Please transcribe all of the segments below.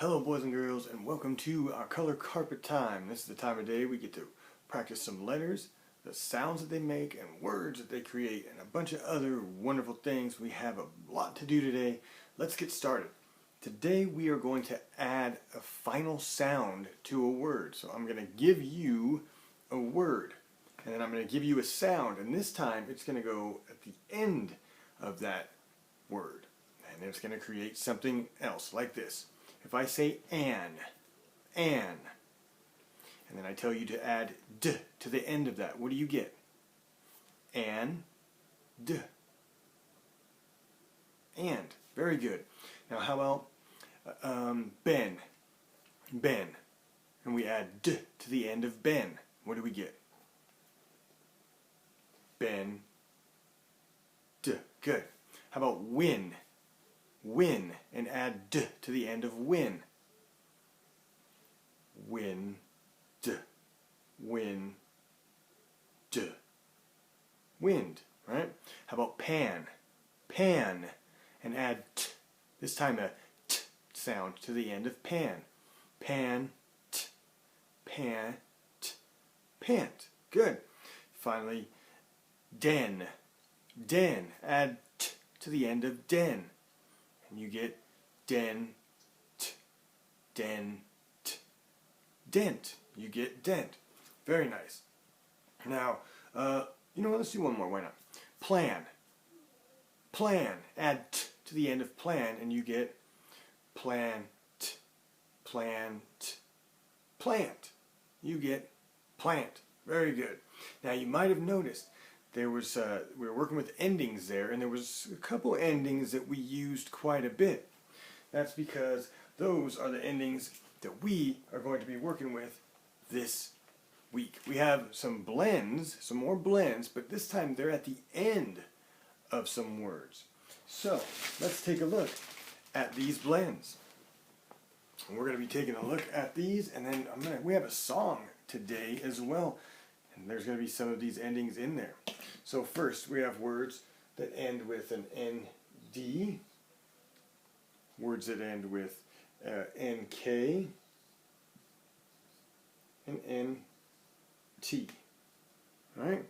Hello boys and girls, and welcome to our color carpet time. This is the time of day we get to practice some letters, the sounds that they make, and words that they create, and a bunch of other wonderful things. We have a lot to do today. Let's get started. Today we are going to add a final sound to a word. So I'm going to give you a word, and then I'm going to give you a sound, and this time it's going to go at the end of that word, and it's going to create something else like this. If I say an, and then I tell you to add d to the end of that, what do you get? An, d. And. Very good. Now how about Ben? Ben. And we add d to the end of Ben. What do we get? Ben, d. Good. How about win? Win, and add d to the end of win. Win, d. Win, d. Wind, right? How about pan? Pan, and add t. This time a t sound to the end of pan. Pan, t. Pan, t. Pant. Good. Finally, den. Den, add t to the end of den. And you get dent. You get dent. Very nice. Now, you know what? Let's do one more. Why not? Plan. Plan. Add t to the end of plan, and you get plant. Plant. Plant. You get plant. Very good. Now, you might have noticed there was we were working with endings there, and there was a couple endings that we used quite a bit. That's because those are the endings that we are going to be working with this week. We have some blends, some more blends, but this time they're at the end of some words. So let's take a look at these blends. And we're going to be taking a look at these, and then we have a song today as well. And there's going to be some of these endings in there. So first we have words that end with an ND, words that end with NK, and NT. Alright?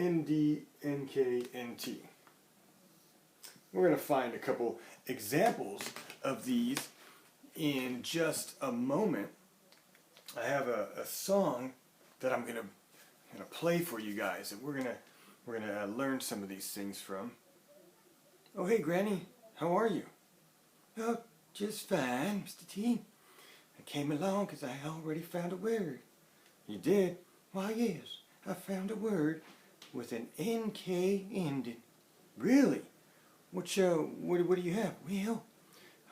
ND, NK, NT. We're going to find a couple examples of these in just a moment. I have a song that I'm gonna play for you guys, and we're gonna learn some of these things from. Oh, hey Granny, how are you? Oh, just fine, Mr. T. I came along because I already found a word. You did? Why, yes, I found a word with an NK ending. Really? What do you have? Well,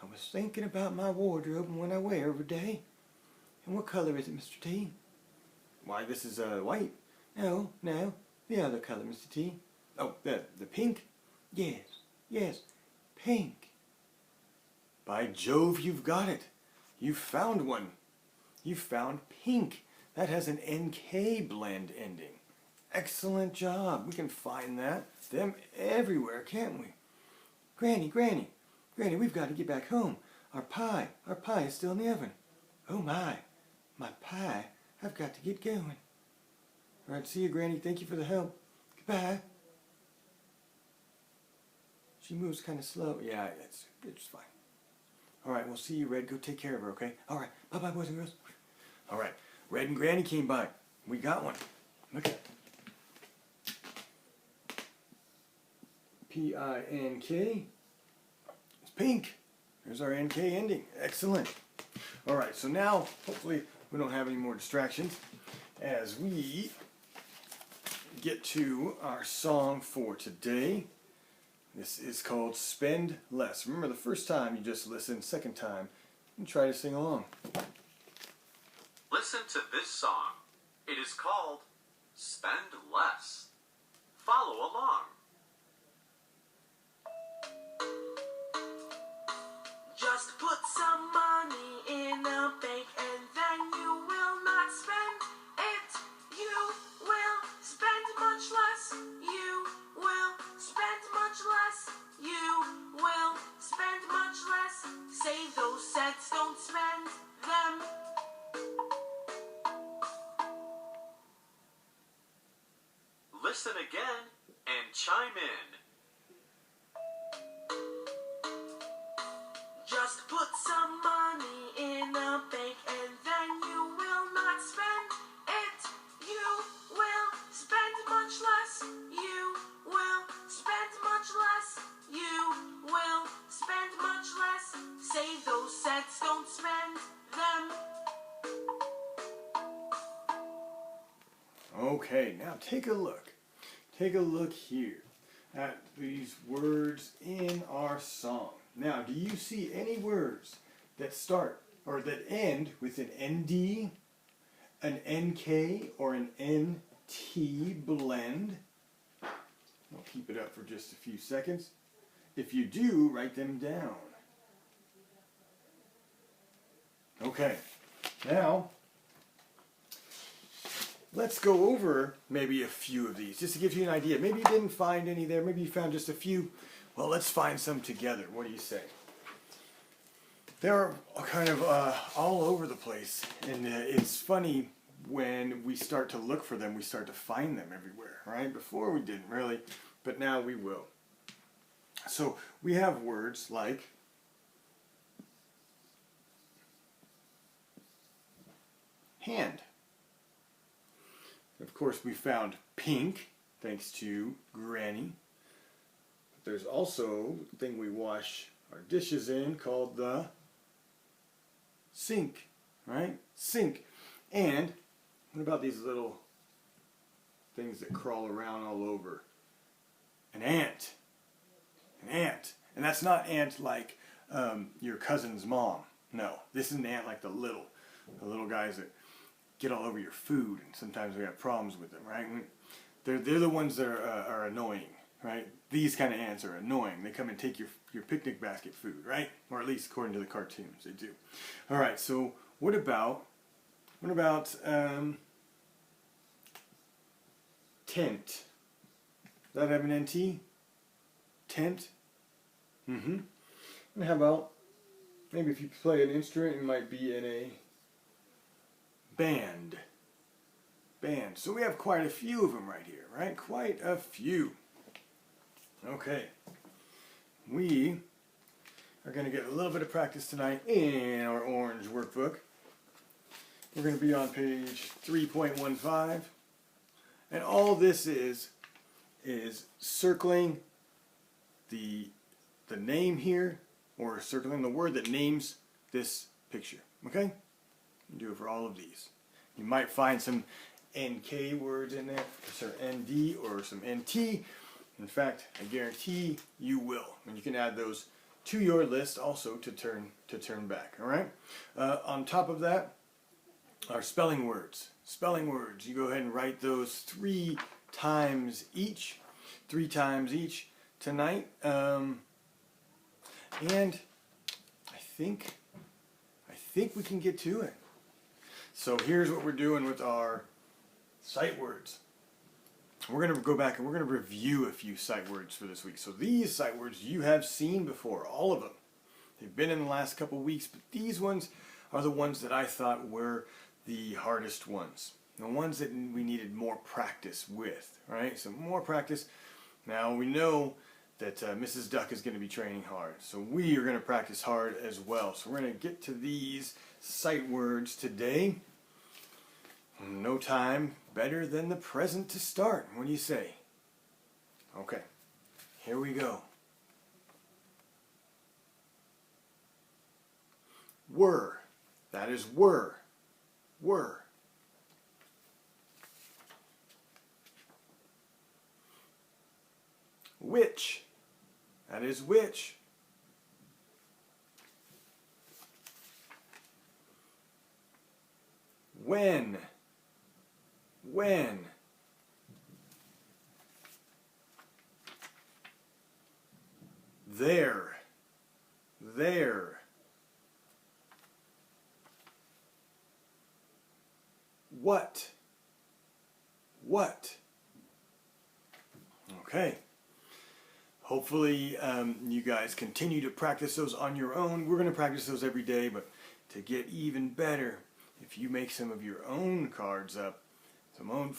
I was thinking about my wardrobe and what I wear every day. And what color is it, Mr. T? Why, this is white. No, the other color, Mr. T. Oh, the pink? Yes, pink. By Jove, you've got it. You found one. You found pink. That has an NK blend ending. Excellent job. We can find them everywhere, can't we? Granny, we've got to get back home. Our pie is still in the oven. Oh my pie. I've got to get going. All right, see you, Granny. Thank you for the help. Goodbye. She moves kind of slow. Yeah, it's fine. All right, we'll see you, Red. Go take care of her, okay? All right, bye-bye, boys and girls. All right, Red and Granny came by. We got one. Look at it. P-I-N-K. It's pink. There's our NK ending. Excellent. All right, so now, hopefully, we don't have any more distractions as we get to our song for today. This is called Spend Less. Remember, the first time you just listen, second time you try to sing along. Listen to this song. It is called Spend Less. Follow along. Just put some money in a bank and then you will not spend it. You will spend much less. You will spend much less. You will spend much less. Save those Listen again and chime in. Just put some money in a bank and then you will not spend it. You will spend much less. You will spend much less. You will spend much less. Save those cents, don't spend them. Okay, now take a look. Take a look here at these words in our song. Now, do you see any words that start or that end with an ND, an NK, or an NT blend? I'll keep it up for just a few seconds. If you do, write them down. Okay, now let's go over maybe a few of these, just to give you an idea. Maybe you didn't find any there, maybe you found just a few. Well, let's find some together. What do you say? They're kind of all over the place, and it's funny when we start to look for them, we start to find them everywhere, right? Before we didn't really, but now we will. So we have words like hand. Of course, we found pink, thanks to Granny. But there's also a thing we wash our dishes in called the sink, right? Sink. And what about these little things that crawl around all over? An ant. An ant. And that's not ant like your cousin's mom. No, this is an ant like the little guys that get all over your food, and sometimes we have problems with them, right? They're the ones that are annoying, right? These kind of ants are annoying. They come and take your picnic basket food, right? Or at least according to the cartoons, they do. All right, so what about tent? Does that have an NT? Tent? Mm-hmm. And how about, maybe if you play an instrument, it might be in a band. Band. So we have quite a few of them right here, right? Quite a few. Okay. We are going to get a little bit of practice tonight in our orange workbook. We're going to be on page 3.15. And all this is circling the name here, or circling the word that names this picture. Okay? Do it for all of these. You might find some NK words in there, or ND, or some NT. In fact, I guarantee you will. And you can add those to your list also to turn back. All right. On top of that, our spelling words. Spelling words. You go ahead and write those 3 times each. 3 times each tonight. And I think we can get to it. So here's what we're doing with our sight words. We're going to go back and we're going to review a few sight words for this week. So these sight words you have seen before, all of them. They've been in the last couple weeks, but these ones are the ones that I thought were the hardest ones. The ones that we needed more practice with, right? So more practice. Now we know that Mrs. Duck is going to be training hard. So we are going to practice hard as well. So we're going to get to these sight words today. No time better than the present to start. What do you say? Okay, here we go. Were. That is were. Were. Which. That is which. When. When. There. There. What. What. Okay. Hopefully you guys continue to practice those on your own. We're going to practice those every day, but to get even better, if you make some of your own cards up,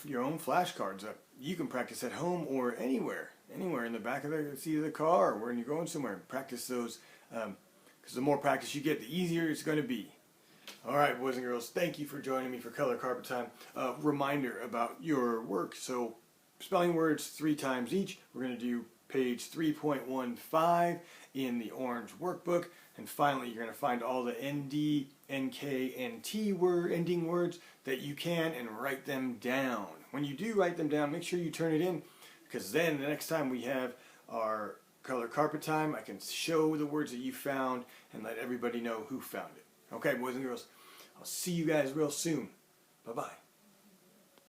your own flashcards up, you can practice at home or anywhere in the back of the seat of the car, or when you're going somewhere. Practice those, because the more practice you get, the easier it's going to be. All right, boys and girls, thank you for joining me for Color Carpet Time. Reminder about your work. So, spelling words 3 times each. We're going to do page 3.15 in the orange workbook. And finally, you're going to find all the ND, NK, and T word ending words that you can and write them down. When you do write them down, make sure you turn it in, because then the next time we have our Color Carpet Time, I can show the words that you found and let everybody know who found it. Okay, boys and girls, I'll see you guys real soon. Bye-bye.